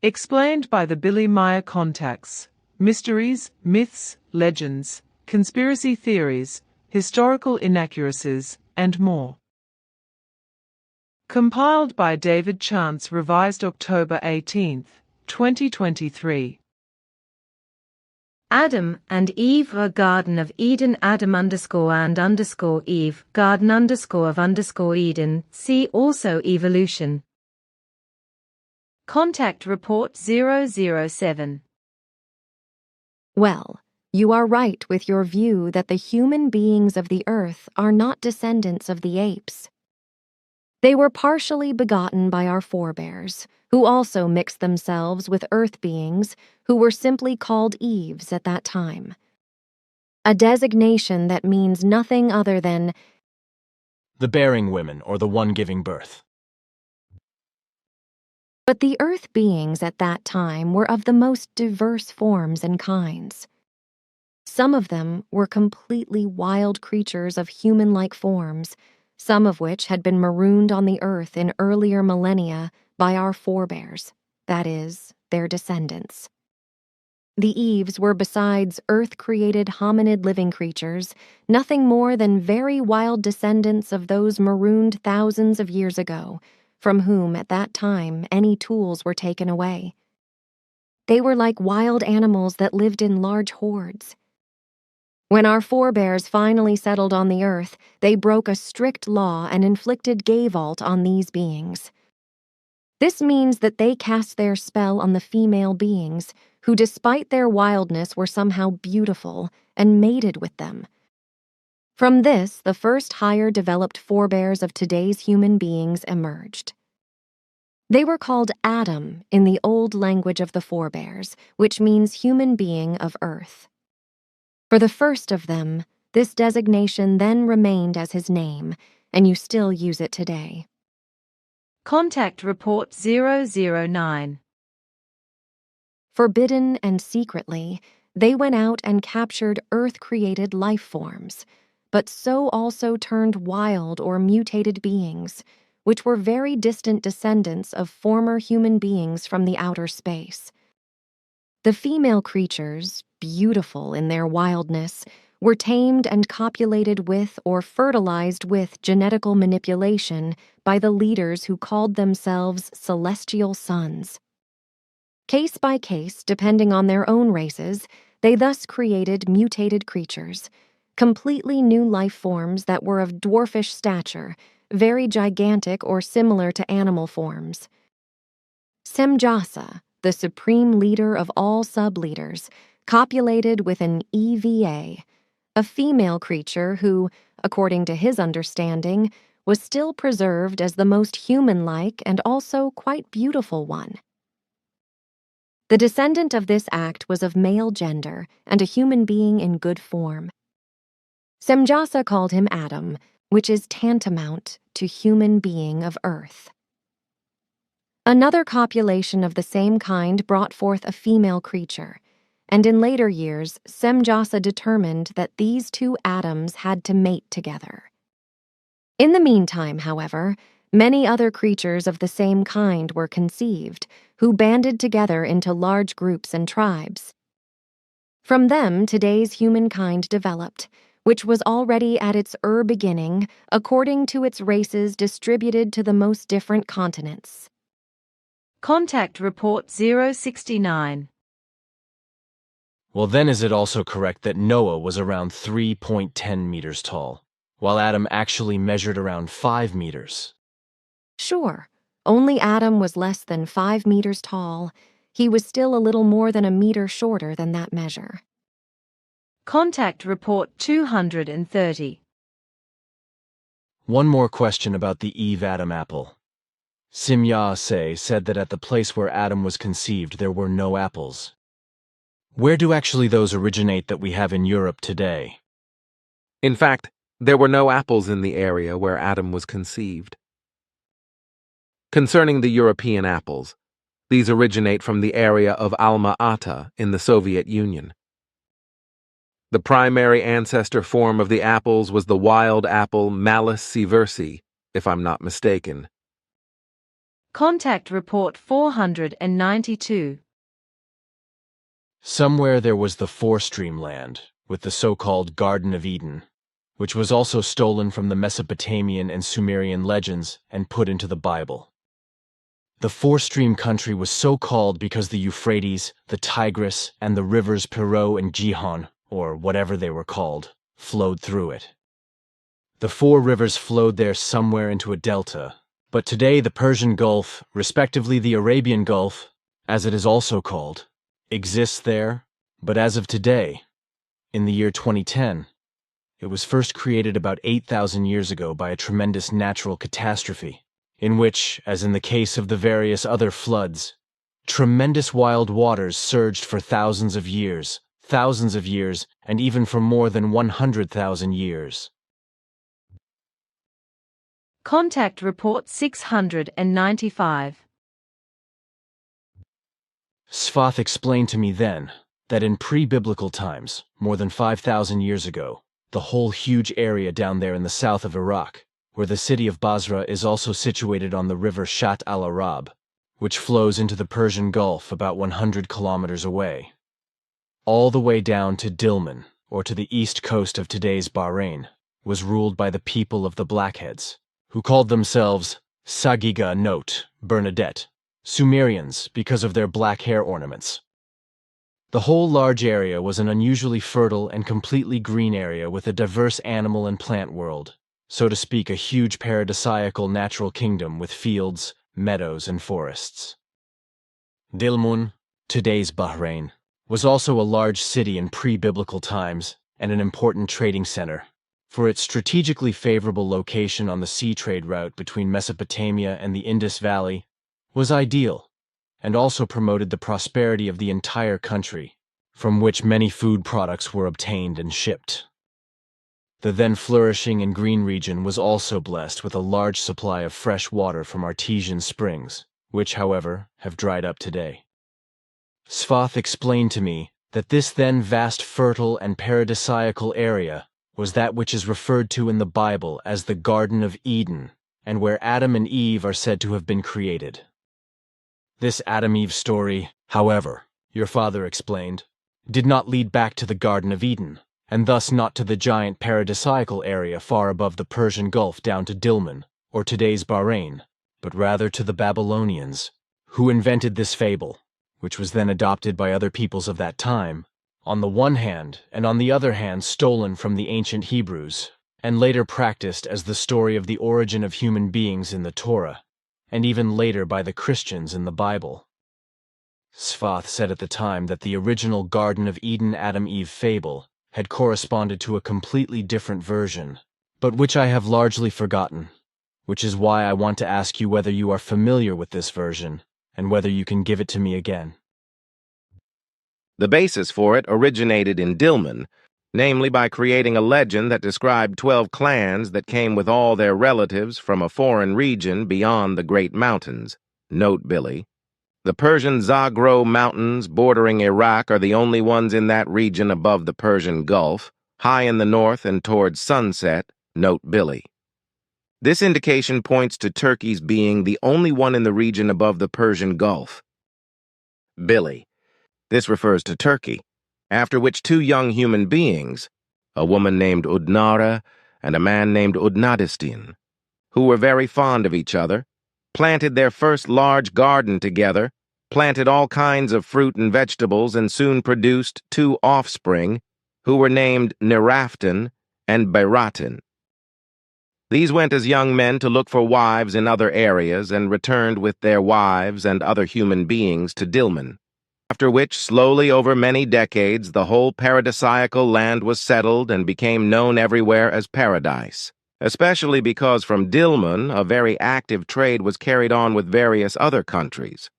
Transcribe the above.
Explained by the Billy Meier contacts. Mysteries, myths, legends, conspiracy theories, historical inaccuracies, and more. Compiled by David Chance, revised October 18, 2023. Adam and Eve or Garden of Eden. Adam_and_Eve, Garden_of_Eden. See also Evolution. Contact Report 007. Well, you are right with your view that the human beings of the earth are not descendants of the apes. They were partially begotten by our forebears, who also mixed themselves with earth beings who were simply called Eves at that time. A designation that means nothing other than the bearing women or the one giving birth. But the earth beings at that time were of the most diverse forms and kinds. Some of them were completely wild creatures of human-like forms, some of which had been marooned on the earth in earlier millennia by our forebears, that is, their descendants. The Eves were, besides earth-created hominid living creatures, nothing more than very wild descendants of those marooned thousands of years ago, from whom at that time any tools were taken away. They were like wild animals that lived in large hordes. When our forebears finally settled on the earth, they broke a strict law and inflicted Gavault on these beings. This means that they cast their spell on the female beings, who despite their wildness were somehow beautiful, and mated with them. From this, the first higher developed forebears of today's human beings emerged. They were called Adam in the old language of the forebears, which means human being of earth. For the first of them, this designation then remained as his name, and you still use it today. Contact Report 009. Forbidden and secretly, they went out and captured earth-created life forms, but so also turned wild or mutated beings, which were very distant descendants of former human beings from the outer space. The female creatures, beautiful in their wildness, were tamed and copulated with or fertilized with genetical manipulation by the leaders who called themselves celestial sons. Case by case, depending on their own races, they thus created mutated creatures, completely new life forms that were of dwarfish stature, very gigantic or similar to animal forms. Semjasa, the supreme leader of all sub-leaders, copulated with an EVA, a female creature who, according to his understanding, was still preserved as the most human-like and also quite beautiful one. The descendant of this act was of male gender and a human being in good form. Semjasa called him Adam, which is tantamount to human being of earth. Another copulation of the same kind brought forth a female creature, and in later years, Semjasa determined that these two Adams had to mate together. In the meantime, however, many other creatures of the same kind were conceived, who banded together into large groups and tribes. From them, today's humankind developed, which was already at its beginning, according to its races distributed to the most different continents. Contact Report 069. Well, then is it also correct that Noah was around 3.10 meters tall, while Adam actually measured around 5 meters? Sure, only Adam was less than 5 meters tall. He was still a little more than a meter shorter than that measure. Contact Report 230. One more question about the Eve-Adam apple. Semjasa said that at the place where Adam was conceived there were no apples. Where do actually those originate that we have in Europe today? In fact, there were no apples in the area where Adam was conceived. Concerning the European apples, these originate from the area of Alma-Ata in the Soviet Union. The primary ancestor form of the apples was the wild apple Malus sieversii, if I'm not mistaken. Contact Report 492. Somewhere there was the four-stream land, with the so-called Garden of Eden, which was also stolen from the Mesopotamian and Sumerian legends and put into the Bible. The four-stream country was so called because the Euphrates, the Tigris, and the rivers Pirot and Gihon, or whatever they were called, flowed through it. The four rivers flowed there somewhere into a delta, but today the Persian Gulf, respectively the Arabian Gulf, as it is also called, exists there, but as of today, in the year 2010, it was first created about 8,000 years ago by a tremendous natural catastrophe, in which, as in the case of the various other floods, tremendous wild waters surged for thousands of years, and even for more than 100,000 years. Contact Report 695. Sfath explained to me then that in pre-biblical times, more than 5,000 years ago, the whole huge area down there in the south of Iraq, where the city of Basra is also situated on the river Shat al-Arab, which flows into the Persian Gulf about 100 kilometers away, all the way down to Dilman, or to the east coast of today's Bahrain, was ruled by the people of the Blackheads, who called themselves Sagiga Note Bernadette, Sumerians because of their black hair ornaments. The whole large area was an unusually fertile and completely green area with a diverse animal and plant world, so to speak a huge paradisiacal natural kingdom with fields, meadows, and forests. Dilmun, today's Bahrain, was also a large city in pre-biblical times and an important trading center, for its strategically favorable location on the sea trade route between Mesopotamia and the Indus Valley was ideal, and also promoted the prosperity of the entire country, from which many food products were obtained and shipped. The then flourishing and green region was also blessed with a large supply of fresh water from artesian springs, which, however, have dried up today. Sfath explained to me that this then vast fertile and paradisiacal area was that which is referred to in the Bible as the Garden of Eden, and where Adam and Eve are said to have been created. This Adam-Eve story, however, your father explained, did not lead back to the Garden of Eden, and thus not to the giant paradisiacal area far above the Persian Gulf down to Dilman, or today's Bahrain, but rather to the Babylonians, who invented this fable, which was then adopted by other peoples of that time, on the one hand, and on the other hand stolen from the ancient Hebrews, and later practiced as the story of the origin of human beings in the Torah, and even later by the Christians in the Bible. Sfath said at the time that the original Garden of Eden Adam-Eve fable had corresponded to a completely different version, but which I have largely forgotten, which is why I want to ask you whether you are familiar with this version, and whether you can give it to me again. The basis for it originated in Dilman, namely by creating a legend that described 12 clans that came with all their relatives from a foreign region beyond the Great Mountains. Note, Billy. The Persian Zagros Mountains bordering Iraq are the only ones in that region above the Persian Gulf, high in the north and towards sunset. Note, Billy. This indication points to Turkey's being the only one in the region above the Persian Gulf. Billy. This refers to Turkey, after which two young human beings, a woman named Udnara and a man named Udnadistin, who were very fond of each other, planted their first large garden together, planted all kinds of fruit and vegetables, and soon produced two offspring, who were named Neraftin and Beiratin. These went as young men to look for wives in other areas and returned with their wives and other human beings to Dilman, after which, slowly over many decades, the whole paradisiacal land was settled and became known everywhere as paradise, especially because from Dilman a very active trade was carried on with various other countries,